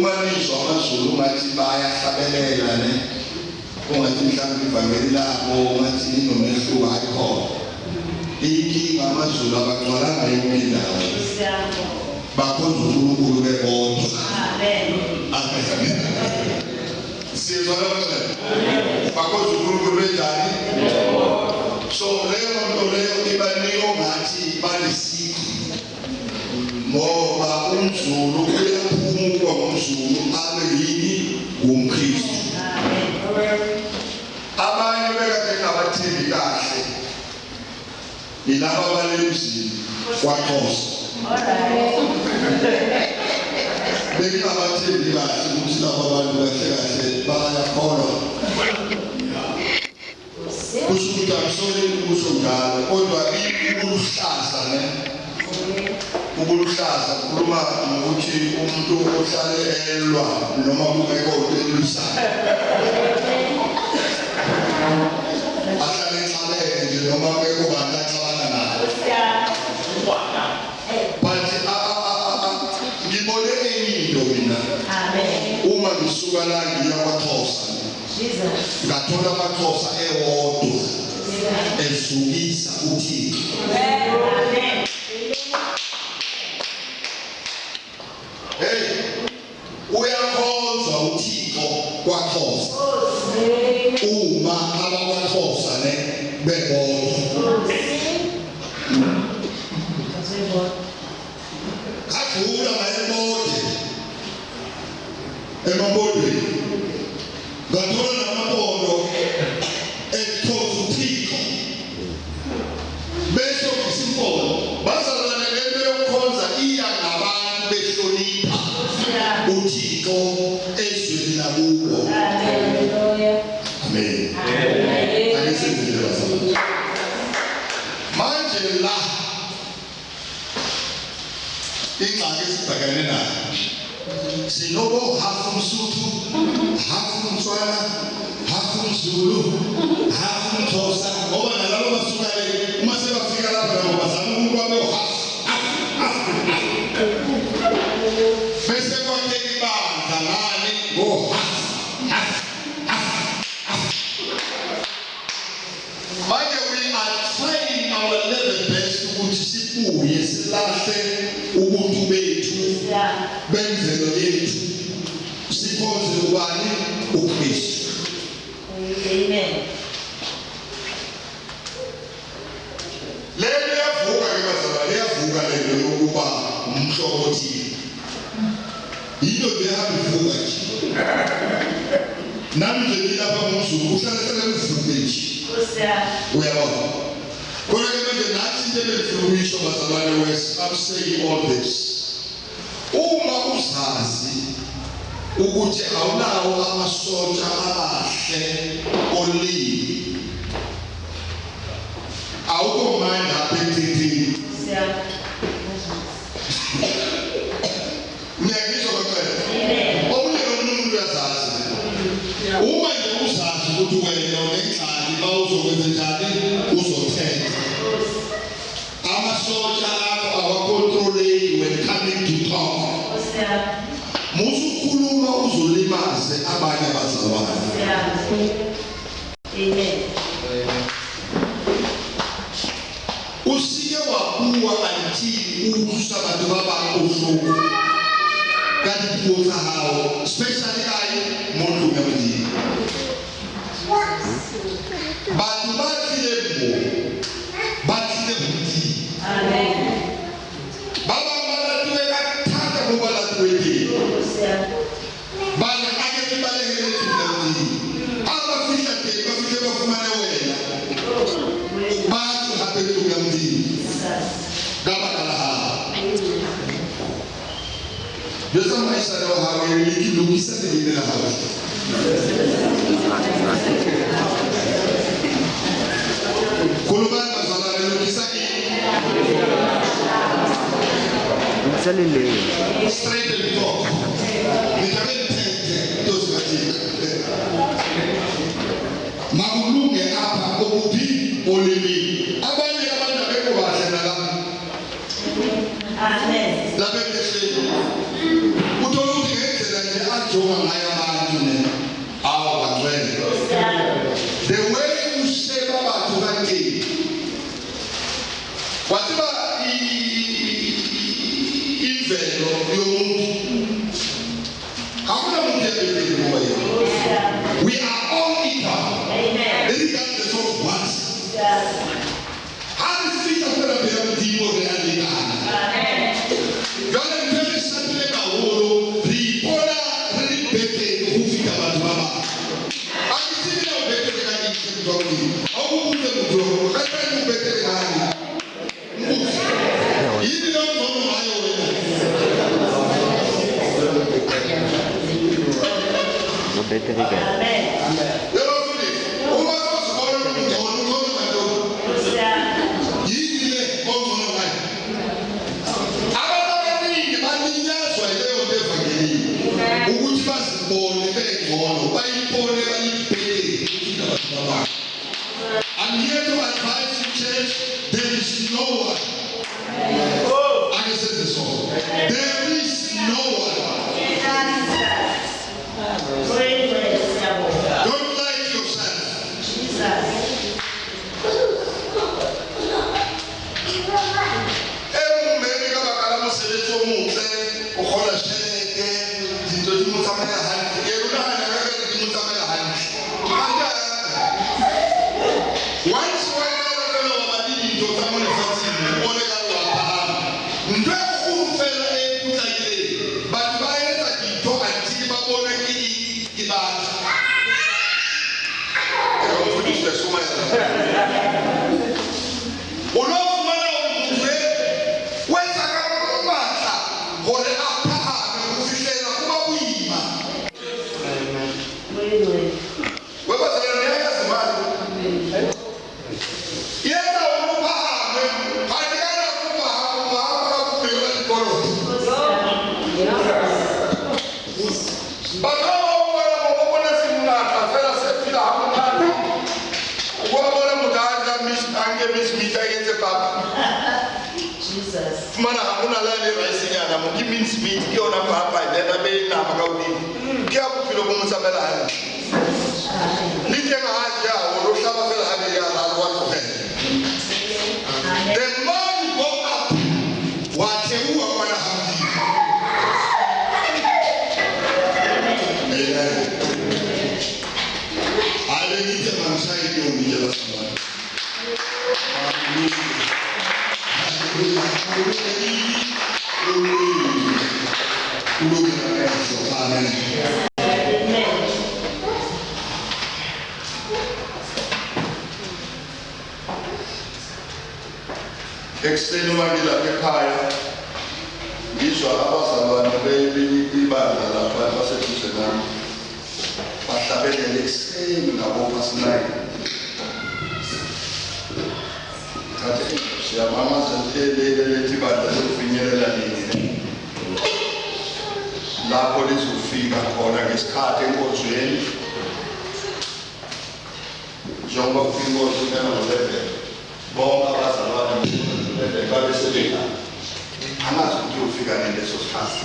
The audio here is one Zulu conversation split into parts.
kumaniswa amaZulu ngathi bayahlabelela ne ungathi mhlawumbe ivangeli labo ngathi inomehluko ayikhona inkinga amaZulu abagcwalanga yonke indawo bakhonza uNkulunkulu bebodwa amen sizwa lokho bakhonza uNkulunkulu benjani so leyo nto leyo ibanika ngathi balisiqi ngoba umZulu uyaphuma ukuba ngumZulu abe yini umKristu abanye bekade ngabathembi kahle ilaba balemzini kwaXhosa bengabathembi kahle ukuthi laba bantu kahle kahle bayakholwa kusuka kusole kusongala kodwa ikuluhlaza ne ukuluhlaza kukhuluma ukuthi umuntu ohlale elwa noma kungekho into elisayo ahlale exhaleke nje noma kungekho bantu axabana naye but ngibone enye into mina uma ngisuka la ngiya kwaXhosa ngathola amaXhosa ewodwa esukisa uThixo uyakhonza uThixo kwaXhosa uma abakwaXhosa ne bebodwa akula mayebode emabodweni ngathola namabondo ekhoza uThixo bese kusimpondo bazalwane lento yokukhonza iya ngabantu behlonipha uThixo ezweni lakubo haleluya amen amen manje la ingxaki esibhekene nayo sinobo hafu mSuthu hafu mTswana hafu mZulu hafu mXhosa ngoba nalabo basuka le uma sebafika lapha nabo bazama umuntu wabe bese kwakhe ibandla ngane ngo manje we are trying our level best ukuthi sibuye silahle ubuntu bethu bemvelo yethu sikhonze ubani uKristu amen lelo yavuka ke bazalwane yavuka lelo yokuba umhlobo othile yilo behamba ivuka nje nami nje ngilapha ngumZulu uhlala uvuke nje uyabona kodwa ke manje nathi into ebefuna ukuyisho bazalwane I'm saying all this uma uzazi ukuthi awunawo amasotsha abahle olili awukho manje aphethe ngiyakuzwa kakhulu omunye nomuntu uyazazi uma nje uzazi ukuthi wena unenhlali bawuzokwenza njani uzothetha amasotsha akho awakontroleki when coming to talk musukhuluma uzolimaze abanye abazalwane amen usike wabuwa until usabantu babakuhluku kanti kuza hawo especially ayi muntu ngamdini bantu bathile mthi amen baba balatuwe kathanda kubalatuwe bana ake ibalekele ngamdini abafihla ke bafike bafumana wena bathi haphezulu ngamdini ngabakala ha Yesu maisha leo haweliki lukisa ndio hapo kulubanga zalale lukisa Salele straight and talk nikamete those katika makulunge hapa okubi olimi abanye abantu abeko bahle nalapha amen lapha ehleli uthola ukuthi ngendlela nje The way you shape about that day, whatever evil of your mood, how can we are all equal. Regardless of what. How is it that we are people reality? God is very simple about the order really better who think about Mama. I can see now better than I can talk to you. I will put them to I can do better than I you don't know my own. No better again. I'm here to advise you, church, there is no one. I can say this all. There is no one. Don't like yourself. Once you are mana hakuna lale raisi nyana mukimi smith kiona papa ndena be na makaudi kia kupilo kumsamela hali lithenga haja olohlaba phela hali ya alwathu the more you go up watheuwa kwana hambi ale ngithe mamsayidi ongijela samana Extendo magila ekhaya ngizwa abazalwane bebibandla lapha baseduze nami bahlabelele ekuseni ngabo pasinai kade siyamama zelele lethi bandla lokufinyelela nini lapho lizofika khona ngesikhathi enkonzweni njengoba kufika inkonzo ngolebe bonke abazalwane babe sebeka angazi ukuthi ufika neleso sikhathi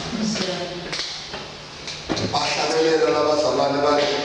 bahlabelela labazalwane bathi